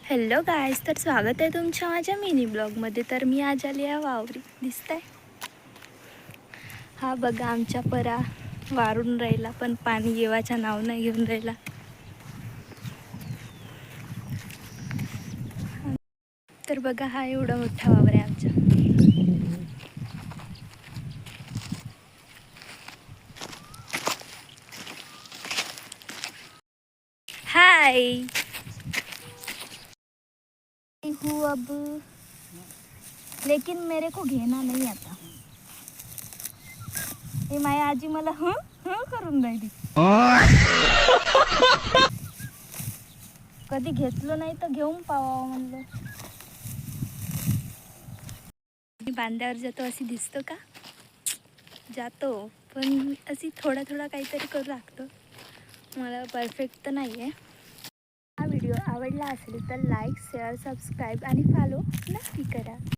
Hello guys, तर स्वागत आहे तुमच्या माझ्या मिनी ब्लॉगमध्ये. तर मी आज आली आहे वावरी. दिसतंय हा बघा, आमच्या परा वारून राहिला पण पाणी येवाचं नाव नाही घेऊन राहिला. तर बघा, हा एवढा मोठा वावर आहे आमचा. हाय हूँ अब, लेकिन मेरे को घेना नहीं आता. हे माया आजी मला करून राहिली. कधी घेतलं नाही तर घेऊन पाहावं म्हणलं. मी बांध्यावर जातो अशी दिसतो का? जातो, पण अशी थोडा थोडा काहीतरी करू लागतो. मला परफेक्ट तर नाही आहे. हा व्हिडिओ आवडला असेल तर लाईक, शेअर, सबस्क्राईब आणि फॉलो नक्की करा.